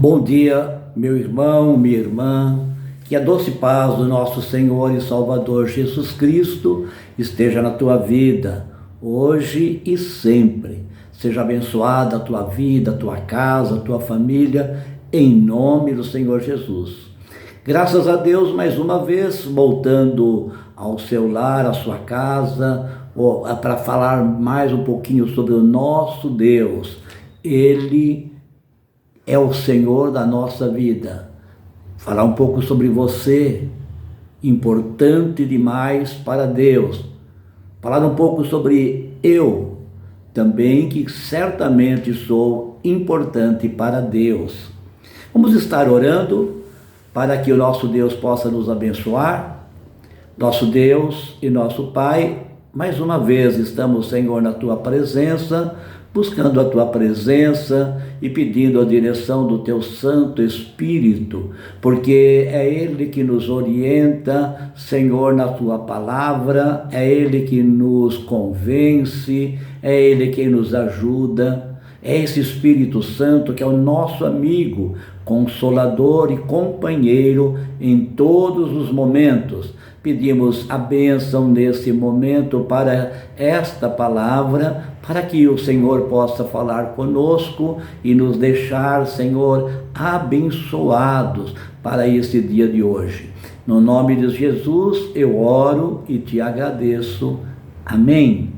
Bom dia, meu irmão, minha irmã, que a doce paz do nosso Senhor e Salvador Jesus Cristo esteja na tua vida, hoje e sempre. Seja abençoada a tua vida, a tua casa, a tua família, em nome do Senhor Jesus. Graças a Deus, mais uma vez, voltando ao seu lar, à sua casa, para falar mais um pouquinho sobre o nosso Deus. Ele é o Senhor da nossa vida. Falar um pouco sobre você, importante demais para Deus. Falar um pouco sobre eu, também, que certamente sou importante para Deus. Vamos estar orando para que o nosso Deus possa nos abençoar. Nosso Deus e nosso Pai, mais uma vez estamos, Senhor, na tua presença, buscando a tua presença e pedindo a direção do teu Santo Espírito, porque é Ele que nos orienta, Senhor, na tua palavra, é Ele que nos convence, é Ele quem nos ajuda, é esse Espírito Santo que é o nosso amigo, consolador e companheiro em todos os momentos. Pedimos a bênção nesse momento para esta palavra, para que o Senhor possa falar conosco e nos deixar, Senhor, abençoados para esse dia de hoje. No nome de Jesus eu oro e te agradeço. Amém.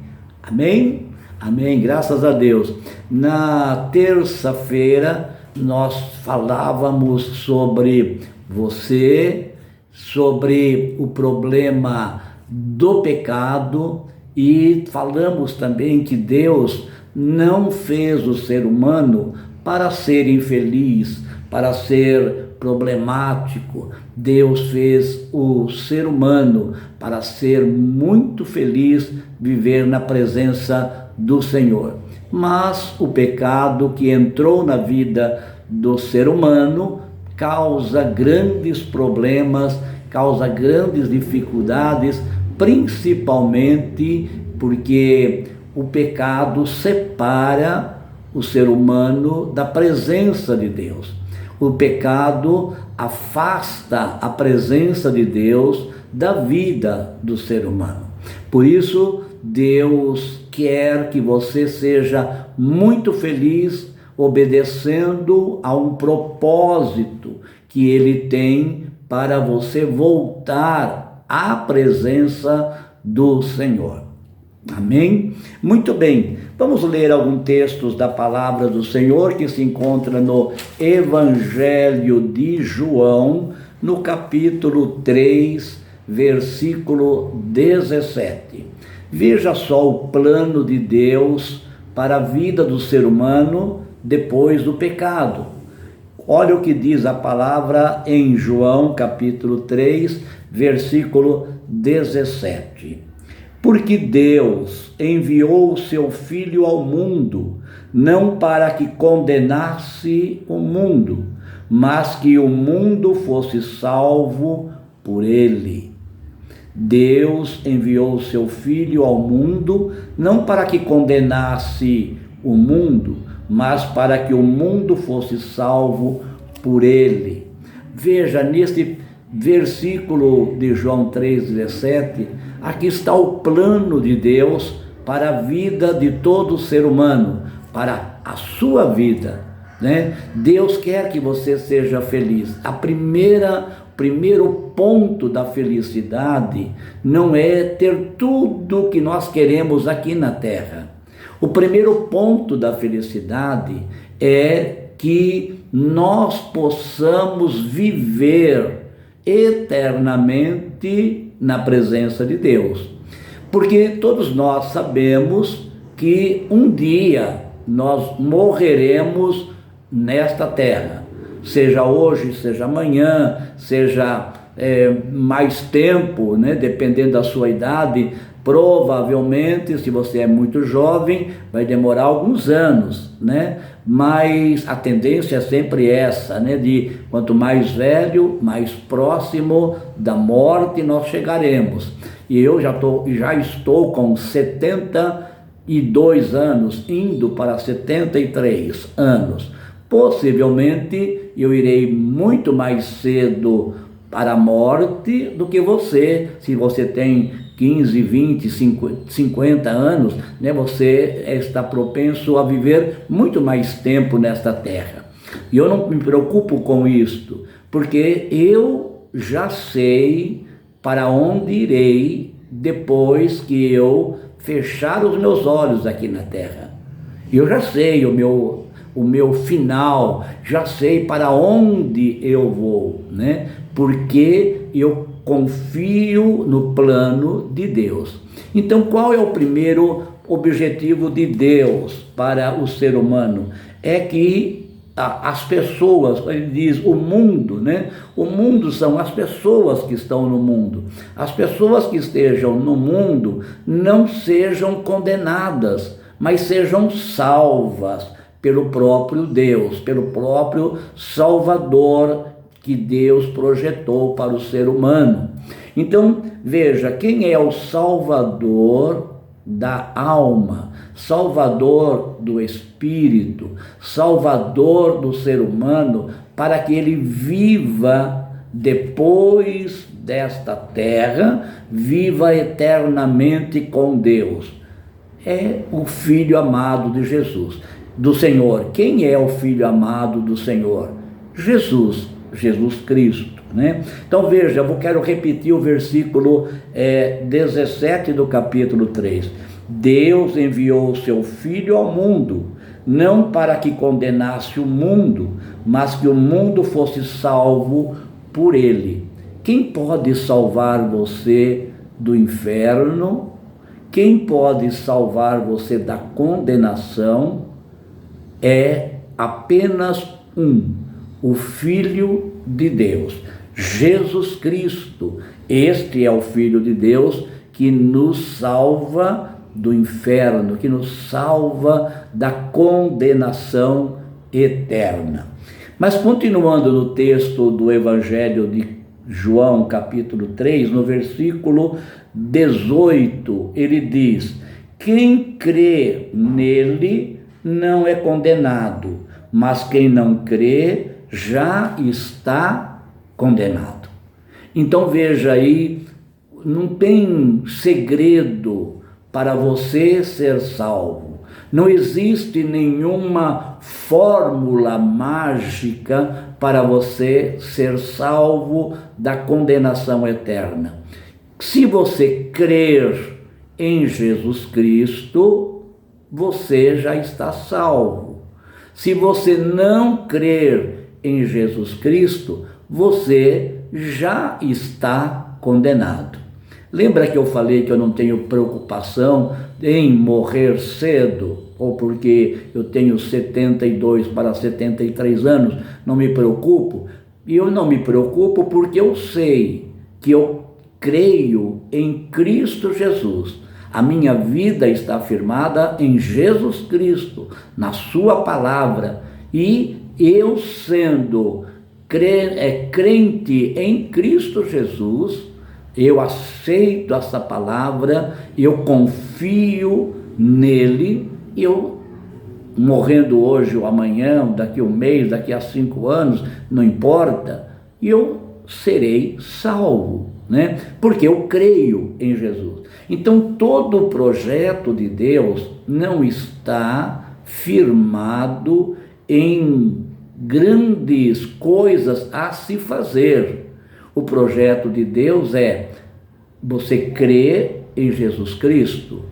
Amém. Amém. Graças a Deus. Na terça-feira nós falávamos sobre você, sobre o problema do pecado, e falamos também que Deus não fez o ser humano para ser infeliz, para ser problemático. Deus fez o ser humano para ser muito feliz, viver na presença do Senhor. Mas o pecado que entrou na vida do ser humano causa grandes problemas, causa grandes dificuldades, principalmente porque o pecado separa o ser humano da presença de Deus. O pecado afasta a presença de Deus da vida do ser humano. Por isso, Deus quer que você seja muito feliz, obedecendo a um propósito que Ele tem para você voltar à presença do Senhor. Amém? Muito bem, vamos ler alguns textos da palavra do Senhor que se encontra no Evangelho de João, no capítulo 3, versículo 17. Veja só o plano de Deus para a vida do ser humano depois do pecado. Olha o que diz a palavra em João capítulo 3, versículo 17. Porque Deus enviou o seu Filho ao mundo, não para que condenasse o mundo, mas que o mundo fosse salvo por ele. Deus enviou o seu Filho ao mundo, não para que condenasse o mundo, mas para que o mundo fosse salvo por ele. Veja, neste versículo de João 3,17, aqui está o plano de Deus para a vida de todo ser humano, para a sua vida, né? Deus quer que você seja feliz. Primeiro ponto da felicidade não é ter tudo que nós queremos aqui na terra. O primeiro ponto da felicidade é que nós possamos viver eternamente na presença de Deus. Porque todos nós sabemos que um dia nós morreremos nesta terra. Seja hoje, seja amanhã, seja mais tempo, né? Dependendo da sua idade. Provavelmente, se você é muito jovem, vai demorar alguns anos, né? Mas a tendência é sempre essa, né? De quanto mais velho, mais próximo da morte nós chegaremos. E eu já estou com 72 anos, indo para 73 anos. possivelmente eu irei muito mais cedo para a morte do que você. Se você tem 15, 20, 50 anos, né, você está propenso a viver muito mais tempo nesta terra. E eu não me preocupo com isto, porque eu já sei para onde irei depois que eu fechar os meus olhos aqui na terra. Eu já sei o meu final, já sei para onde eu vou, né? Porque eu confio no plano de Deus. Então, qual é o primeiro objetivo de Deus para o ser humano? É que as pessoas, ele diz o mundo, né? O mundo são as pessoas que estão no mundo. As pessoas que estejam no mundo não sejam condenadas, mas sejam salvas pelo próprio Deus, pelo próprio Salvador que Deus projetou para o ser humano. Então, veja, quem é o Salvador da alma, Salvador do espírito, Salvador do ser humano, para que ele viva depois desta terra, viva eternamente com Deus? É o Filho amado de Jesus, do Senhor. Quem é o Filho amado do Senhor? Jesus Cristo, né? Então veja, eu quero repetir o versículo 17 do capítulo 3. Deus enviou o seu Filho ao mundo, não para que condenasse o mundo, mas que o mundo fosse salvo por ele. Quem pode salvar você do inferno? Quem pode salvar você da condenação? É apenas o Filho de Deus, Jesus Cristo. Este é o Filho de Deus que nos salva do inferno, que nos salva da condenação eterna. Mas continuando no texto do Evangelho de João, capítulo 3, no versículo 18, ele diz: quem crê nele não é condenado, mas quem não crê já está condenado. Então veja aí, não tem segredo para você ser salvo. Não existe nenhuma fórmula mágica para você ser salvo da condenação eterna. Se você crer em Jesus Cristo, você já está salvo. Se você não crer em Jesus Cristo, você já está condenado. Lembra que eu falei que eu não tenho preocupação em morrer cedo, ou porque eu tenho 72 para 73 anos, não me preocupo? E eu não me preocupo porque eu sei que eu creio em Cristo Jesus. A minha vida está firmada em Jesus Cristo, na sua palavra, e eu sendo crente em Cristo Jesus, eu aceito essa palavra, eu confio nele, e eu, morrendo hoje ou amanhã, daqui a um mês, daqui a 5 anos, não importa, eu serei salvo, né? Porque eu creio em Jesus. Então todo o projeto de Deus não está firmado em grandes coisas a se fazer. O projeto de Deus é você crer em Jesus Cristo.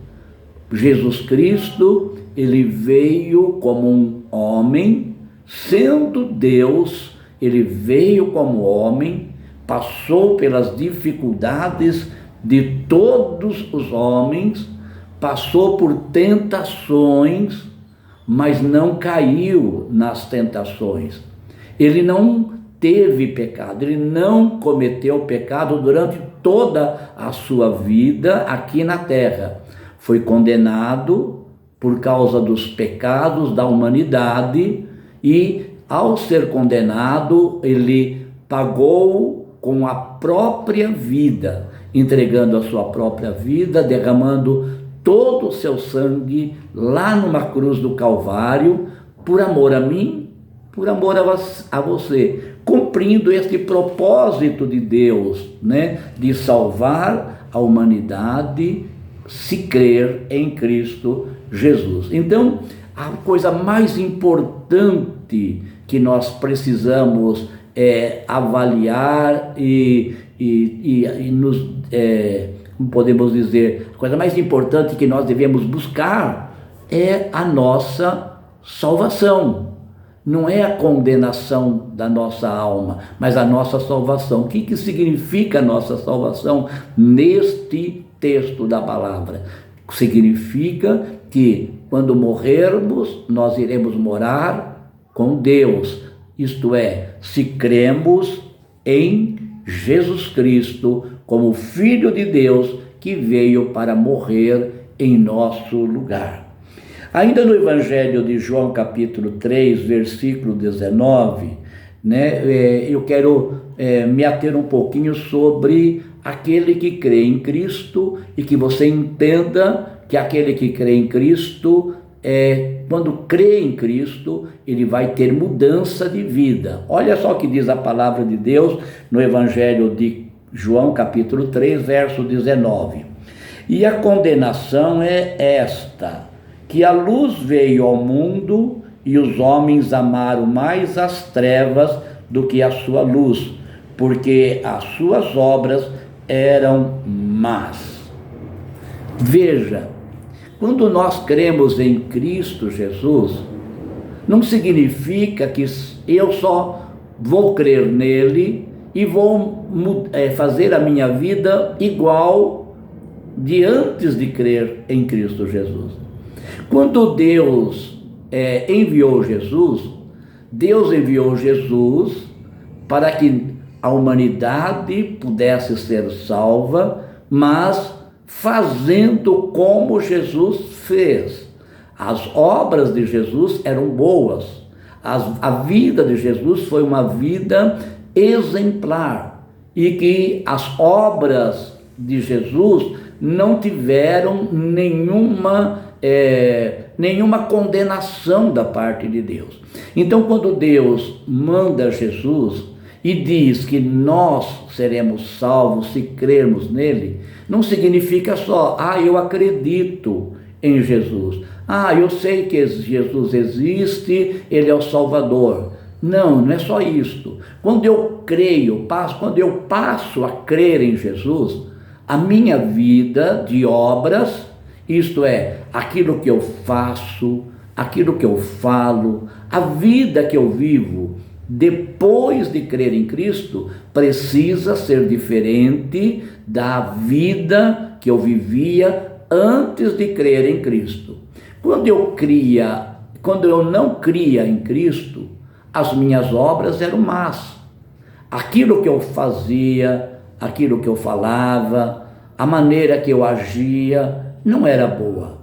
Jesus Cristo, ele veio como um homem, sendo Deus, ele veio como homem, passou pelas dificuldades de todos os homens, passou por tentações, mas não caiu nas tentações. Ele não teve pecado, ele não cometeu pecado durante toda a sua vida aqui na terra. Foi condenado por causa dos pecados da humanidade e, ao ser condenado, ele pagou com a própria vida, entregando a sua própria vida, derramando todo o seu sangue lá numa cruz do Calvário, por amor a mim por amor a você, cumprindo este propósito de Deus, né, de salvar a humanidade se crer em Cristo Jesus. Então, a coisa mais importante que nós precisamos avaliar e nos, como podemos dizer, a coisa mais importante que nós devemos buscar é a nossa salvação. Não é a condenação da nossa alma, mas a nossa salvação. O que significa a nossa salvação neste texto da palavra? Significa que quando morrermos, nós iremos morar com Deus. Isto é, se cremos em Jesus Cristo como Filho de Deus que veio para morrer em nosso lugar. Ainda no Evangelho de João, capítulo 3, versículo 19, né, eu quero me ater um pouquinho sobre aquele que crê em Cristo e que você entenda que aquele que crê em Cristo, quando crê em Cristo, ele vai ter mudança de vida. Olha só o que diz a palavra de Deus no Evangelho de João, capítulo 3, verso 19. E a condenação é esta, que a luz veio ao mundo e os homens amaram mais as trevas do que a sua luz, porque as suas obras eram más. Veja, quando nós cremos em Cristo Jesus, não significa que eu só vou crer nele e vou fazer a minha vida igual de antes de crer em Cristo Jesus. Quando Deus enviou Jesus, Deus enviou Jesus para que a humanidade pudesse ser salva, mas fazendo como Jesus fez. As obras de Jesus eram boas. A vida de Jesus foi uma vida exemplar e que as obras de Jesus não tiveram nenhuma condenação da parte de Deus. Então, quando Deus manda Jesus e diz que nós seremos salvos se crermos nele, não significa só, eu acredito em Jesus, eu sei que Jesus existe, ele é o Salvador. Não é só isto. Quando eu quando eu passo a crer em Jesus, a minha vida de obras, isto é, aquilo que eu faço, aquilo que eu falo, a vida que eu vivo depois de crer em Cristo, precisa ser diferente da vida que eu vivia antes de crer em Cristo. Quando eu não cria em Cristo, as minhas obras eram más. Aquilo que eu fazia, aquilo que eu falava, a maneira que eu agia, não era boa.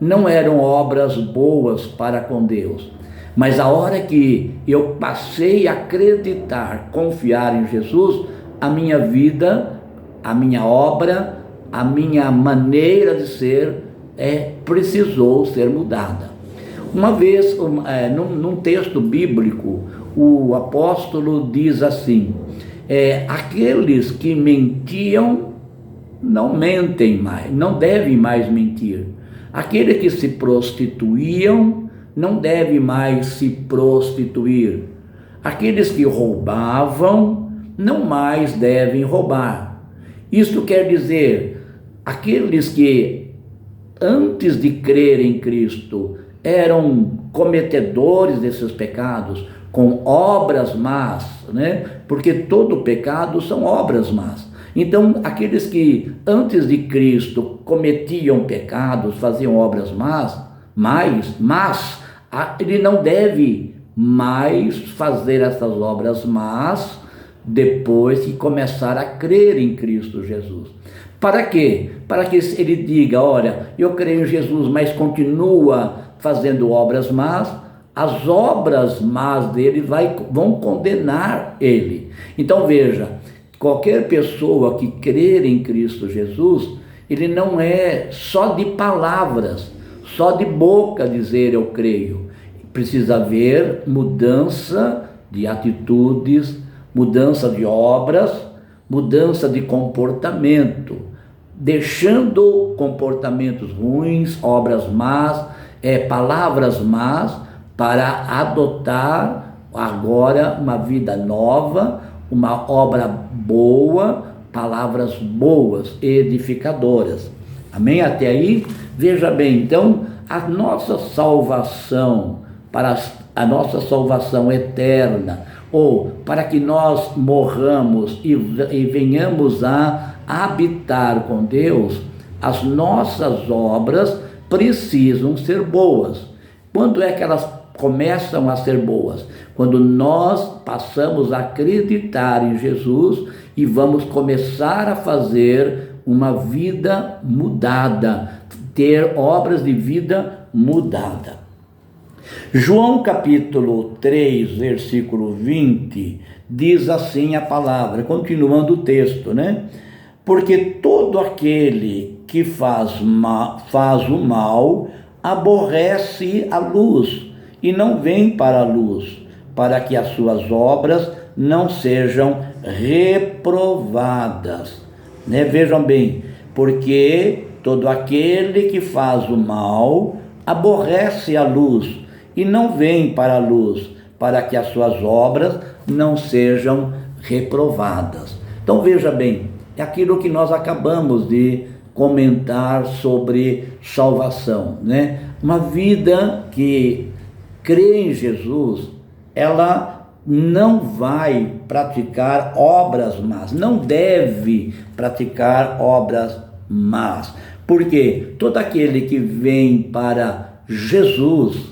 Não eram obras boas para com Deus. Mas a hora que eu passei a acreditar, confiar em Jesus, a minha vida, a minha obra, a minha maneira de ser precisou ser mudada. Uma vez, num texto bíblico, o apóstolo diz assim: aqueles que mentiam não mentem mais, não devem mais mentir. Aqueles que se prostituíam não devem mais se prostituir. Aqueles que roubavam não mais devem roubar. Isto quer dizer, aqueles que antes de crer em Cristo eram cometedores desses pecados, com obras más, né? Porque todo pecado são obras más. Então, aqueles que antes de Cristo cometiam pecados, faziam obras más, ele não deve mais fazer essas obras más depois que começar a crer em Cristo Jesus. Para quê? Para que ele diga: olha, eu creio em Jesus, mas continua fazendo obras más, as obras más dele vão condenar ele. Então veja, qualquer pessoa que crer em Cristo Jesus, ele não é só de palavras, só de boca dizer eu creio. precisa haver mudança de atitudes, mudança de obras, mudança de comportamento, deixando comportamentos ruins, obras más, palavras más, para adotar agora uma vida nova, uma obra boa, palavras boas, edificadoras. Amém? Até aí, veja bem, então, a nossa salvação, para a nossa salvação eterna, ou para que nós morramos e venhamos a habitar com Deus, as nossas obras precisam ser boas. Quando é que elas começam a ser boas? Quando nós passamos a acreditar em Jesus e vamos começar a fazer uma vida mudada, ter obras de vida mudada. João capítulo 3, versículo 20, diz assim a palavra, continuando o texto, né? Porque todo aquele que faz o mal aborrece a luz e não vem para a luz, para que as suas obras não sejam reprovadas. Né? Vejam bem, porque todo aquele que faz o mal aborrece a luz e não vem para a luz, para que as suas obras não sejam reprovadas. Então veja bem, é aquilo que nós acabamos de comentar sobre salvação, né? Uma vida que crê em Jesus, ela não vai praticar obras más, não deve praticar obras más, porque todo aquele que vem para Jesus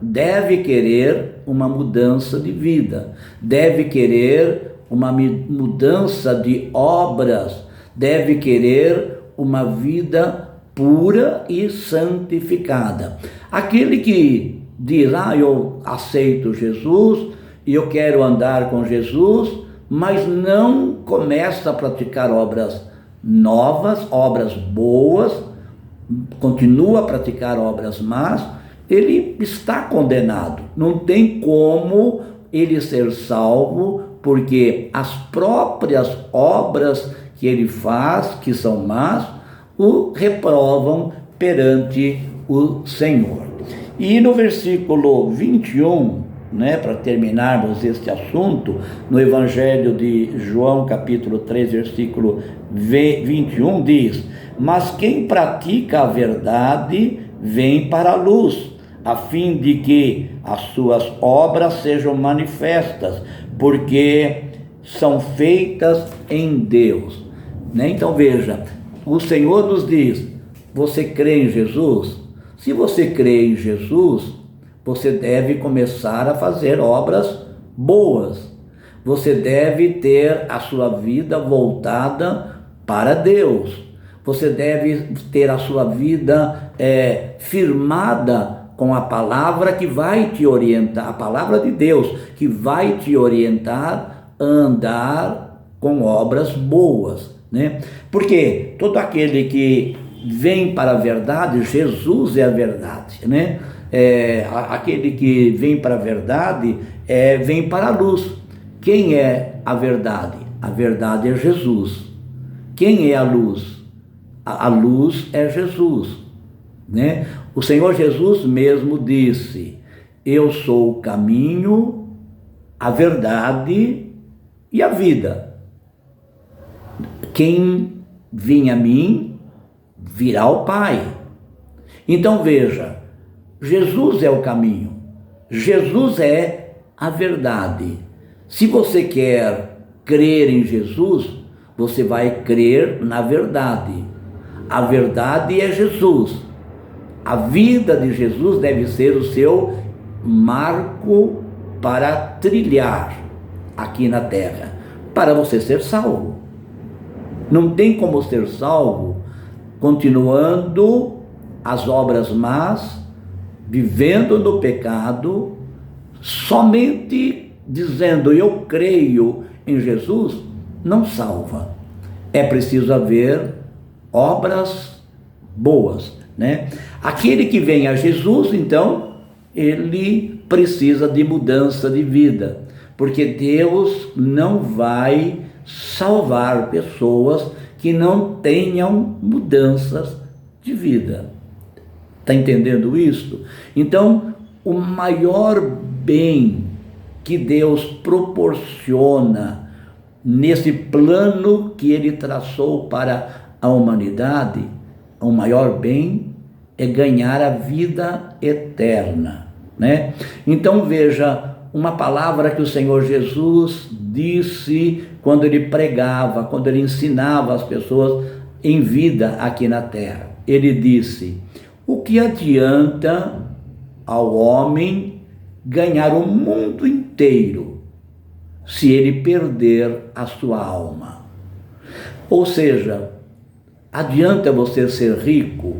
deve querer uma mudança de vida, deve querer uma mudança de obras, deve querer uma vida pura e santificada. Aquele que diz, eu aceito Jesus e eu quero andar com Jesus, mas não começa a praticar obras novas, obras boas, continua a praticar obras más, ele está condenado. Não tem como ele ser salvo, porque as próprias obras que ele faz, que são más, o reprovam perante o Senhor. E no versículo 21, né, para terminarmos este assunto, no Evangelho de João, capítulo 3, versículo 21, diz: mas quem pratica a verdade vem para a luz, a fim de que as suas obras sejam manifestas, porque são feitas em Deus. Né? Então veja, o Senhor nos diz, você crê em Jesus? Se você crê em Jesus, você deve começar a fazer obras boas. Você deve ter a sua vida voltada para Deus. Você deve ter a sua vida firmada com a palavra que vai te orientar, a palavra de Deus, que vai te orientar a andar com obras boas, né? Porque todo aquele que vem para a verdade, Jesus é a verdade, né? Aquele que vem para a verdade, vem para a luz. Quem é a verdade? A verdade é Jesus. Quem é a luz? A luz é Jesus, né? O Senhor Jesus mesmo disse: eu sou o caminho, a verdade e a vida. Quem vem a mim, virá ao Pai. Então veja, Jesus é o caminho, Jesus é a verdade. Se você quer crer em Jesus, você vai crer na verdade. A verdade é Jesus. A vida de Jesus deve ser o seu marco para trilhar aqui na terra, para você ser salvo. Não tem como ser salvo continuando as obras más, vivendo no pecado, somente dizendo eu creio em Jesus, não salva. É preciso haver obras boas, né? Aquele que vem a Jesus, então, ele precisa de mudança de vida, porque Deus não vai salvar pessoas que não tenham mudanças de vida. Está entendendo isso? Então, o maior bem que Deus proporciona nesse plano que Ele traçou para a humanidade, o maior bem é ganhar a vida eterna, né? Então veja, uma palavra que o Senhor Jesus disse quando Ele pregava, quando Ele ensinava as pessoas em vida aqui na terra. Ele disse: o que adianta ao homem ganhar o mundo inteiro se ele perder a sua alma? Ou seja, adianta você ser rico,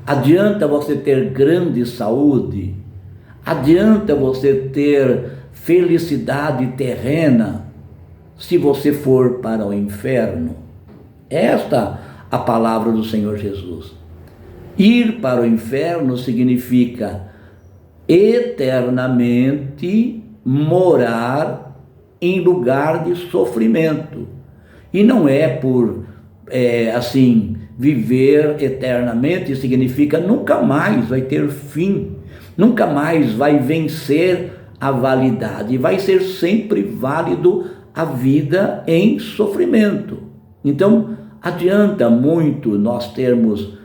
adianta você ter grande saúde, adianta você ter felicidade terrena se você for para o inferno? Esta é a palavra do Senhor Jesus. Ir para o inferno significa eternamente morar em lugar de sofrimento. E não é por, viver eternamente significa nunca mais vai ter fim, nunca mais vai vencer a validade, vai ser sempre válido a vida em sofrimento. Então, adianta muito nós termos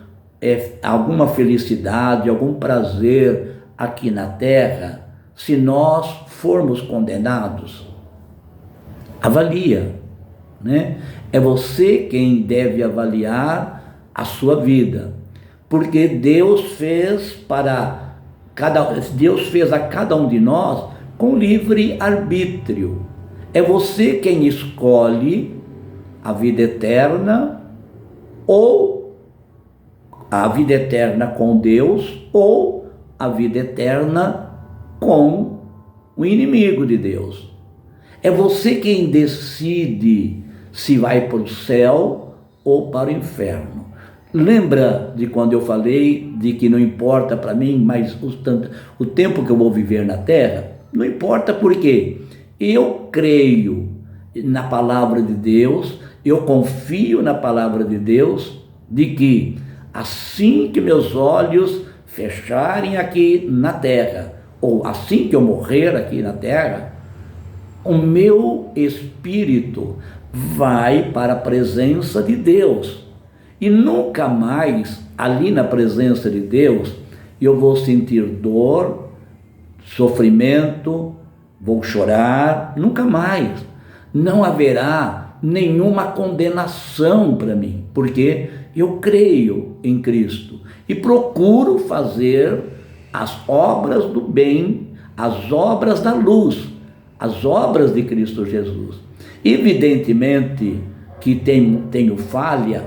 alguma felicidade, algum prazer aqui na terra, se nós formos condenados. Avalia, né? É você quem deve avaliar a sua vida, porque Deus fez a cada um de nós com livre arbítrio. É você quem escolhe a vida eterna, ou a vida eterna com Deus, ou a vida eterna com o inimigo de Deus. É você quem decide se vai para o céu ou para o inferno. Lembra de quando eu falei de que não importa para mim mais o tempo que eu vou viver na terra? Não importa, porque eu creio na palavra de Deus, eu confio na palavra de Deus, de que assim que meus olhos fecharem aqui na terra, ou assim que eu morrer aqui na terra, o meu espírito vai para a presença de Deus. E nunca mais, ali na presença de Deus, eu vou sentir dor, sofrimento, vou chorar, nunca mais. Não haverá nenhuma condenação para mim, porque eu creio em Cristo e procuro fazer as obras do bem, as obras da luz, as obras de Cristo Jesus. Evidentemente que tenho falha,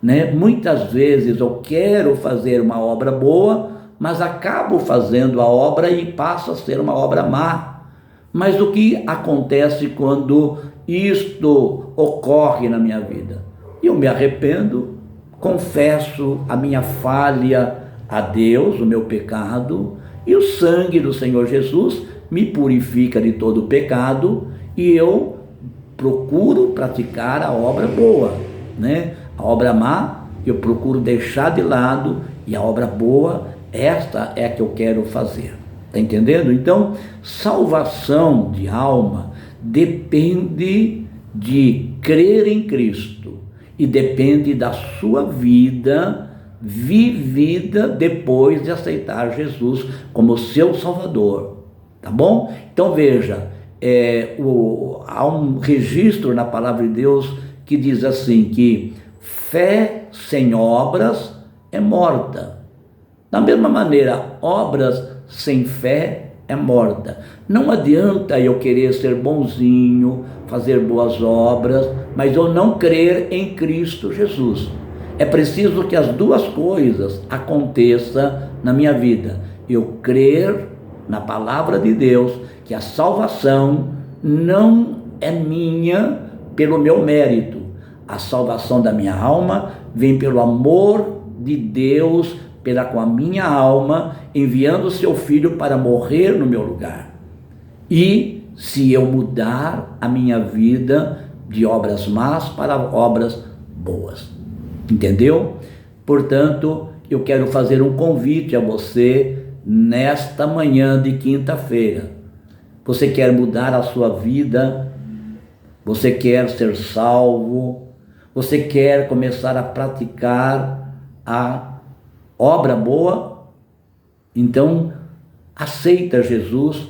né? Muitas vezes eu quero fazer uma obra boa, mas acabo fazendo a obra e passa a ser uma obra má. Mas o que acontece quando isto ocorre na minha vida? Eu me arrependo, confesso a minha falha a Deus, o meu pecado, e o sangue do Senhor Jesus me purifica de todo o pecado, e eu procuro praticar a obra boa, né? A obra má eu procuro deixar de lado, e a obra boa, esta é a que eu quero fazer. Está entendendo? Então, salvação de alma depende de crer em Cristo e depende da sua vida vivida depois de aceitar Jesus como seu Salvador. Tá bom? Então veja, há um registro na palavra de Deus que diz assim, que fé sem obras é morta. Da mesma maneira, obras sem fé é morta. Não adianta eu querer ser bonzinho, fazer boas obras, mas eu não crer em Cristo Jesus. É preciso que as duas coisas aconteçam na minha vida. Eu crer na palavra de Deus, que a salvação não é minha pelo meu mérito. A salvação da minha alma vem pelo amor de Deus, com a minha alma, enviando o seu filho para morrer no meu lugar. E se eu mudar a minha vida de obras más para obras boas. Entendeu? Portanto, eu quero fazer um convite a você nesta manhã de quinta-feira. Você quer mudar a sua vida? Você quer ser salvo? Você quer começar a praticar a obra boa? Então, aceita Jesus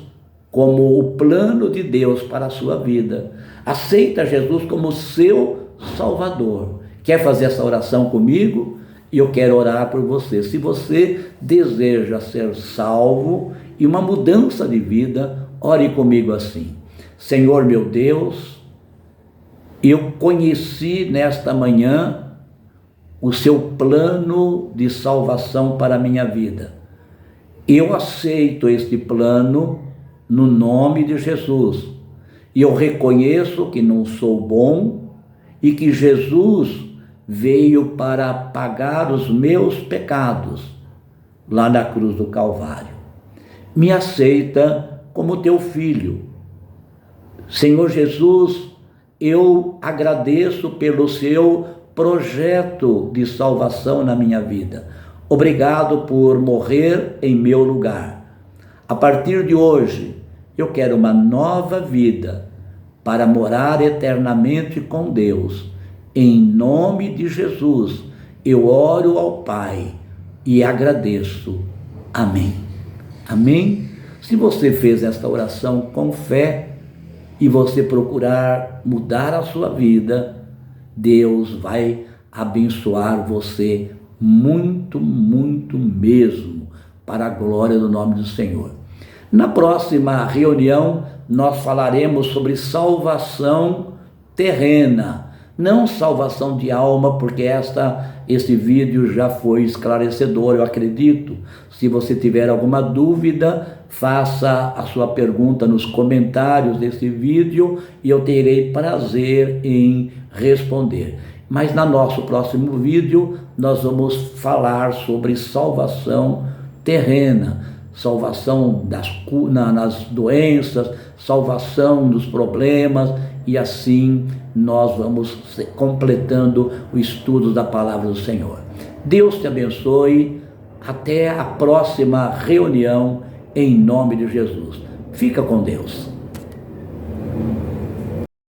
como o plano de Deus para a sua vida. Aceita Jesus como seu Salvador. Quer fazer essa oração comigo? E eu quero orar por você. Se você deseja ser salvo e uma mudança de vida, ore comigo assim: Senhor meu Deus, eu conheci nesta manhã o seu plano de salvação para a minha vida. Eu aceito este plano no nome de Jesus. E eu reconheço que não sou bom e que Jesus veio para pagar os meus pecados lá na cruz do Calvário. Me aceita como teu filho. Senhor Jesus, eu agradeço pelo seu projeto de salvação na minha vida. Obrigado por morrer em meu lugar. A partir de hoje, eu quero uma nova vida para morar eternamente com Deus. Em nome de Jesus, eu oro ao Pai e agradeço. Amém. Amém? Se você fez esta oração com fé e você procurar mudar a sua vida, Deus vai abençoar você muito, muito mesmo, para a glória do nome do Senhor. Na próxima reunião, nós falaremos sobre salvação terrena, não salvação de alma, porque esse vídeo já foi esclarecedor, eu acredito. Se você tiver alguma dúvida, faça a sua pergunta nos comentários desse vídeo e eu terei prazer em responder. Mas no nosso próximo vídeo, nós vamos falar sobre salvação terrena, salvação nas doenças, salvação dos problemas, e assim nós vamos completando o estudo da palavra do Senhor. Deus te abençoe. Até a próxima reunião, em nome de Jesus. Fica com Deus.